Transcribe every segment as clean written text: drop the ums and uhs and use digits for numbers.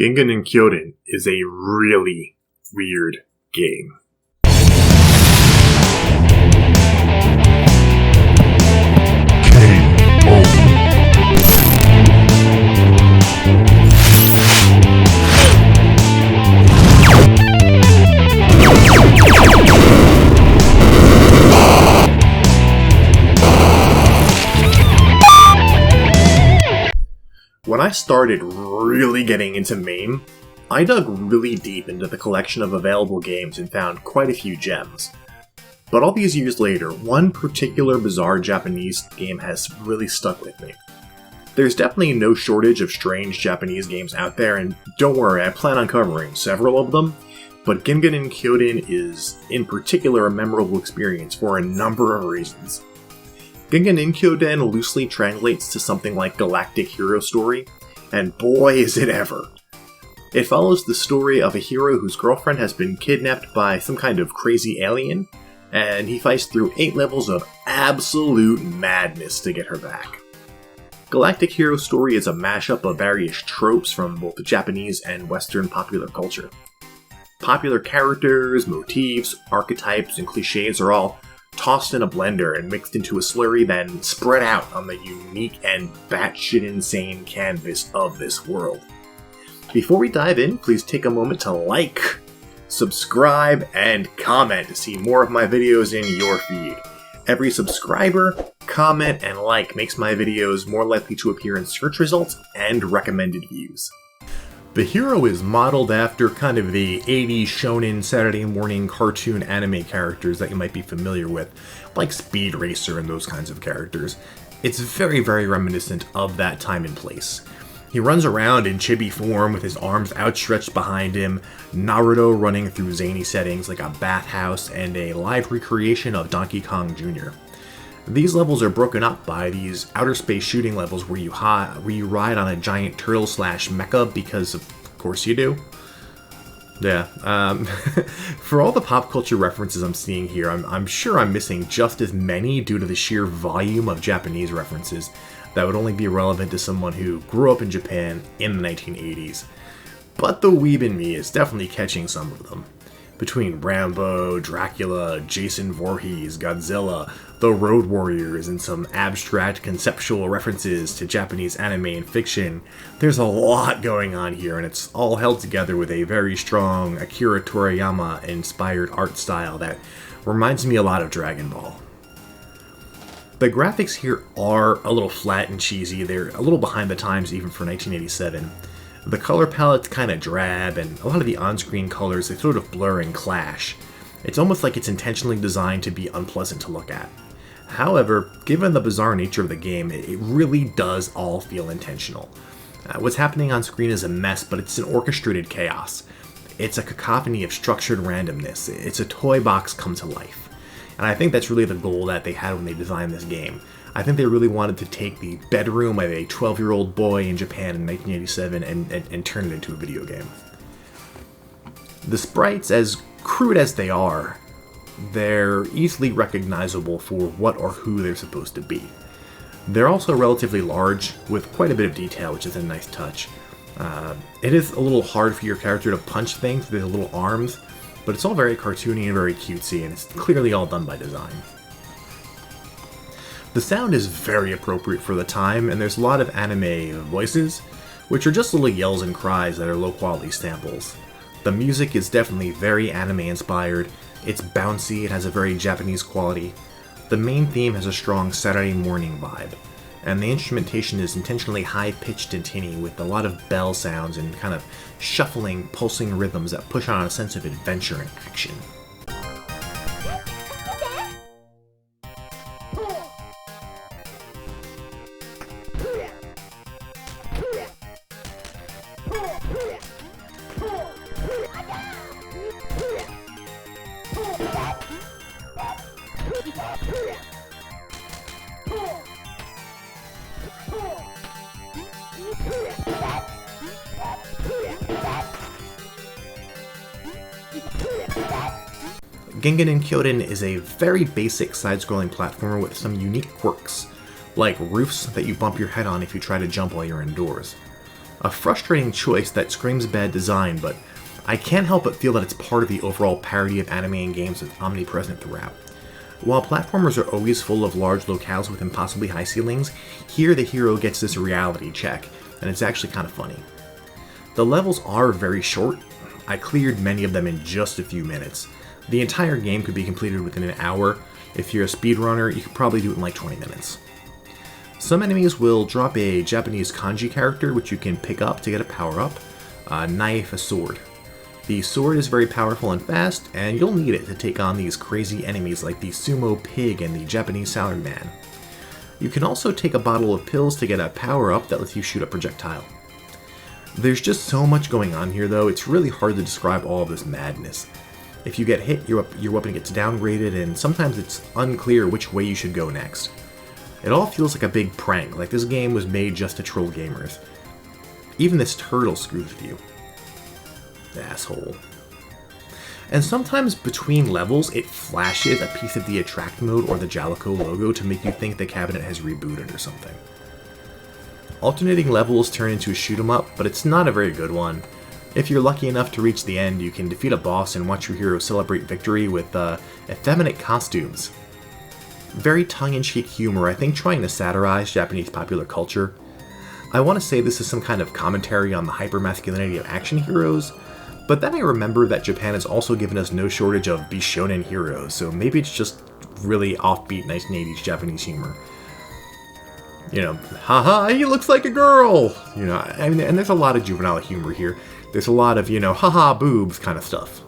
Ginga Ninkyouden is a really weird game. When I started really getting into MAME, I dug really deep into the collection of available games and found quite a few gems. But all these years later, one particular bizarre Japanese game has really stuck with me. There's definitely no shortage of strange Japanese games out there, and don't worry, I plan on covering several of them, but Ginga Ninkyouden is, in particular, a memorable experience for a number of reasons. Ginga Ninkyouden loosely translates to something like Galactic Hero Story, and boy is it ever! It follows the story of a hero whose girlfriend has been kidnapped by some kind of crazy alien, and he fights through 8 levels of absolute madness to get her back. Galactic Hero Story is a mashup of various tropes from both Japanese and Western popular culture. Popular characters, motifs, archetypes, and cliches are all tossed in a blender and mixed into a slurry, then spread out on the unique and batshit insane canvas of this world. Before we dive in, please take a moment to like, subscribe, and comment to see more of my videos in your feed. Every subscriber, comment, and like makes my videos more likely to appear in search results and recommended views. The hero is modeled after kind of the 80s shonen Saturday morning cartoon anime characters that you might be familiar with, like Speed Racer and those kinds of characters. It's very, very reminiscent of that time and place. He runs around in chibi form with his arms outstretched behind him, Naruto running through zany settings like a bathhouse and a live recreation of Donkey Kong Jr. These levels are broken up by these outer space shooting levels where you ride on a giant turtle / mecha, because of course you do. Yeah, for all the pop culture references I'm seeing here, I'm sure I'm missing just as many due to the sheer volume of Japanese references that would only be relevant to someone who grew up in Japan in the 1980s. But the weeb in me is definitely catching some of them. Between Rambo, Dracula, Jason Voorhees, Godzilla, the Road Warriors, and some abstract conceptual references to Japanese anime and fiction, there's a lot going on here, and it's all held together with a very strong Akira Toriyama-inspired art style that reminds me a lot of Dragon Ball. The graphics here are a little flat and cheesy. They're a little behind the times even for 1987. The color palette's kinda drab, and a lot of the on-screen colors, they sort of blur and clash. It's almost like it's intentionally designed to be unpleasant to look at. However, given the bizarre nature of the game, it really does all feel intentional. What's happening on screen is a mess, but it's an orchestrated chaos. It's a cacophony of structured randomness. It's a toy box come to life. And I think that's really the goal that they had when they designed this game. I think they really wanted to take the bedroom of a 12-year-old boy in Japan in 1987 and turn it into a video game. The sprites, as crude as they are, they're easily recognizable for what or who they're supposed to be. They're also relatively large, with quite a bit of detail, which is a nice touch. It is a little hard for your character to punch things with his little arms, but it's all very cartoony and very cutesy, and it's clearly all done by design. The sound is very appropriate for the time, and there's a lot of anime voices, which are just little yells and cries that are low-quality samples. The music is definitely very anime-inspired, it's bouncy, it has a very Japanese quality. The main theme has a strong Saturday morning vibe, and the instrumentation is intentionally high-pitched and tinny with a lot of bell sounds and kind of shuffling, pulsing rhythms that push on a sense of adventure and action. Ginga Ninkyouden is a very basic side-scrolling platformer with some unique quirks, like roofs that you bump your head on if you try to jump while you're indoors. A frustrating choice that screams bad design, but I can't help but feel that it's part of the overall parody of anime and games that's omnipresent throughout. While platformers are always full of large locales with impossibly high ceilings, here the hero gets this reality check, and it's actually kind of funny. The levels are very short. I cleared many of them in just a few minutes. The entire game could be completed within an hour. If you're a speedrunner, you could probably do it in like 20 minutes. Some enemies will drop a Japanese kanji character which you can pick up to get a power-up, a knife, a sword. The sword is very powerful and fast, and you'll need it to take on these crazy enemies like the sumo pig and the Japanese salad man. You can also take a bottle of pills to get a power-up that lets you shoot a projectile. There's just so much going on here though, it's really hard to describe all of this madness. If you get hit, your weapon gets downgraded, and sometimes it's unclear which way you should go next. It all feels like a big prank, like this game was made just to troll gamers. Even this turtle screws with you. Asshole. And sometimes between levels, it flashes a piece of the attract mode or the Jalico logo to make you think the cabinet has rebooted or something. Alternating levels turn into a shoot 'em up, but it's not a very good one. If you're lucky enough to reach the end, you can defeat a boss and watch your hero celebrate victory with effeminate costumes. Very tongue-in-cheek humor, I think trying to satirize Japanese popular culture. I want to say this is some kind of commentary on the hypermasculinity of action heroes, but then I remember that Japan has also given us no shortage of Bishonen heroes, so maybe it's just really offbeat 1980s Japanese humor. You know, haha, he looks like a girl! You know, I mean, and there's a lot of juvenile humor here. There's a lot of, you know, haha, boobs kind of stuff.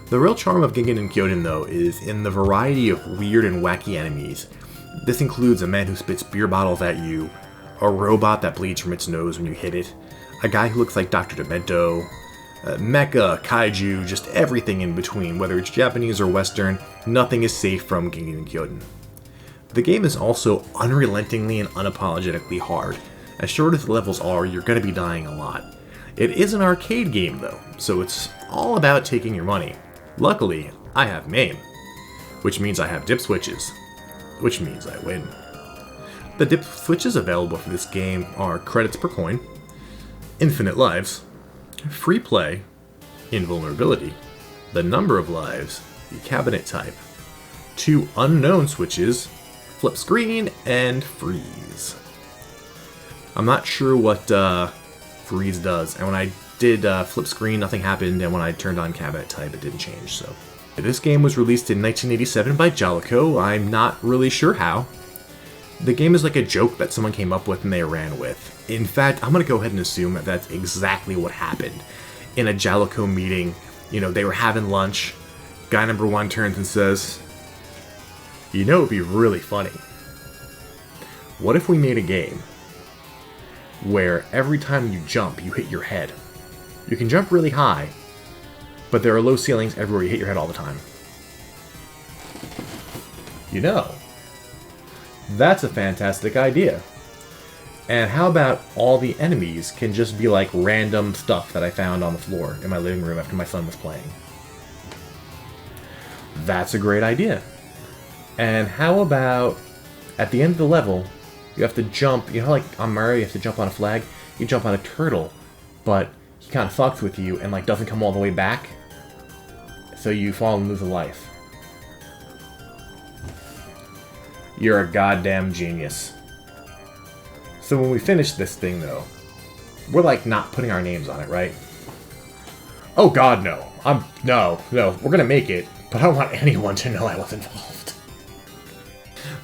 The real charm of Ginga Ninkyouden, though, is in the variety of weird and wacky enemies. This includes a man who spits beer bottles at you, a robot that bleeds from its nose when you hit it, a guy who looks like Dr. Demento, mecha, kaiju, just everything in between, whether it's Japanese or Western, nothing is safe from Ginga Ninkyouden. The game is also unrelentingly and unapologetically hard. As short as the levels are, you're going to be dying a lot. It is an arcade game though, so it's all about taking your money. Luckily, I have MAME, which means I have dip switches, which means I win. The dip switches available for this game are credits per coin, infinite lives, free play, invulnerability, the number of lives, the cabinet type, 2 unknown switches, flip screen, and freeze. I'm not sure what freeze does, and when I did flip screen, nothing happened, and when I turned on cabinet type, it didn't change, so. This game was released in 1987 by Jalico. I'm not really sure how. The game is like a joke that someone came up with and they ran with. In fact, I'm gonna go ahead and assume that that's exactly what happened. In a Jalico meeting, you know, they were having lunch, guy number 1 turns and says, "You know, it'd be really funny. What if we made a game where every time you jump, you hit your head? You can jump really high, but there are low ceilings everywhere, you hit your head all the time." You know, that's a fantastic idea. And how about all the enemies can just be like random stuff that I found on the floor in my living room after my son was playing? That's a great idea. And how about at the end of the level, you have to jump, you know, like on Mario, you have to jump on a flag, you jump on a turtle, but he kind of fucks with you and like doesn't come all the way back, so you fall and lose a life. You're a goddamn genius. So when we finish this thing though, we're like not putting our names on it, right? Oh god, no. No, we're gonna make it, but I don't want anyone to know I was involved.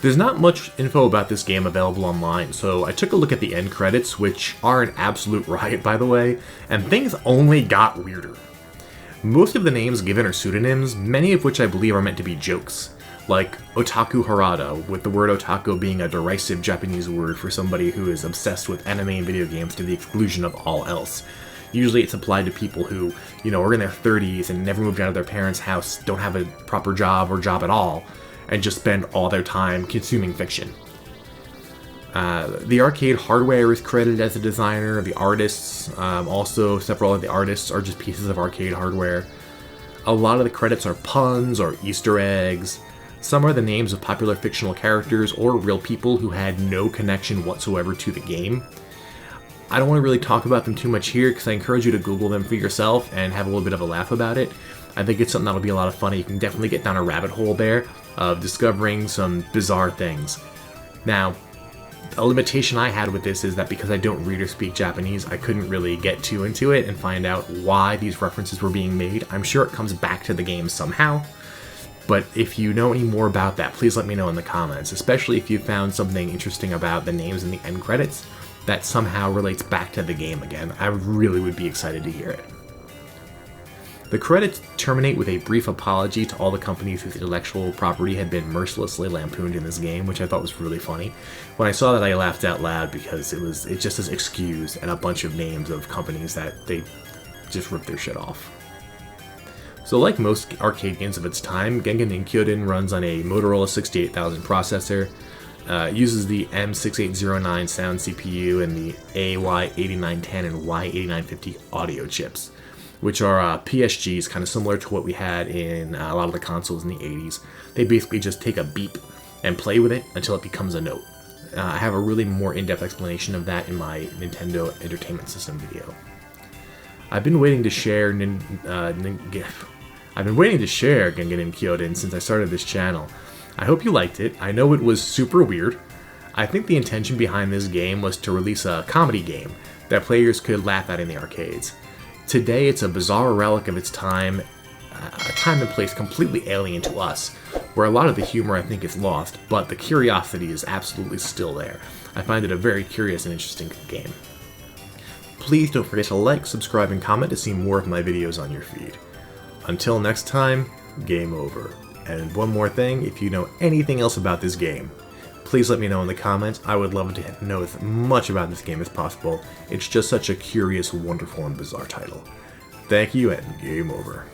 There's not much info about this game available online, so I took a look at the end credits, which are an absolute riot, by the way, and things only got weirder. Most of the names given are pseudonyms, many of which I believe are meant to be jokes, like Otaku Harada, with the word otaku being a derisive Japanese word for somebody who is obsessed with anime and video games to the exclusion of all else. Usually it's applied to people who, you know, are in their 30s and never moved out of their parents' house, don't have a proper job or job at all, and just spend all their time consuming fiction. The arcade hardware is credited as a designer. The artists, also several of the artists are just pieces of arcade hardware. A lot of the credits are puns or Easter eggs. Some are the names of popular fictional characters or real people who had no connection whatsoever to the game. I don't want to really talk about them too much here because I encourage you to Google them for yourself and have a little bit of a laugh about it. I think it's something that'll be a lot of fun. You can definitely get down a rabbit hole there of discovering some bizarre things. Now, a limitation I had with this is that because I don't read or speak Japanese, I couldn't really get too into it and find out why these references were being made. I'm sure it comes back to the game somehow, but if you know any more about that, please let me know in the comments, especially if you found something interesting about the names in the end credits that somehow relates back to the game again. I really would be excited to hear it. The credits terminate with a brief apology to all the companies whose intellectual property had been mercilessly lampooned in this game, which I thought was really funny. When I saw that, I laughed out loud because it just says excuse and a bunch of names of companies that they just ripped their shit off. So like most arcade games of its time, Ginga Ninkyouden runs on a Motorola 68000 processor, uses the M6809 sound CPU and the AY8910 and Y8950 audio chips, which are PSGs, kind of similar to what we had in a lot of the consoles in the 80s. They basically just take a beep and play with it until it becomes a note. I have a really more in-depth explanation of that in my Nintendo Entertainment System video. I've been waiting to share Ginga Ninkyouden since I started this channel. I hope you liked it. I know it was super weird. I think the intention behind this game was to release a comedy game that players could laugh at in the arcades. Today, it's a bizarre relic of its time, a time and place completely alien to us, where a lot of the humor I think is lost, but the curiosity is absolutely still there. I find it a very curious and interesting game. Please don't forget to like, subscribe, and comment to see more of my videos on your feed. Until next time, game over. And one more thing, if you know anything else about this game, please let me know in the comments. I would love to know as much about this game as possible. It's just such a curious, wonderful, and bizarre title. Thank you, and game over.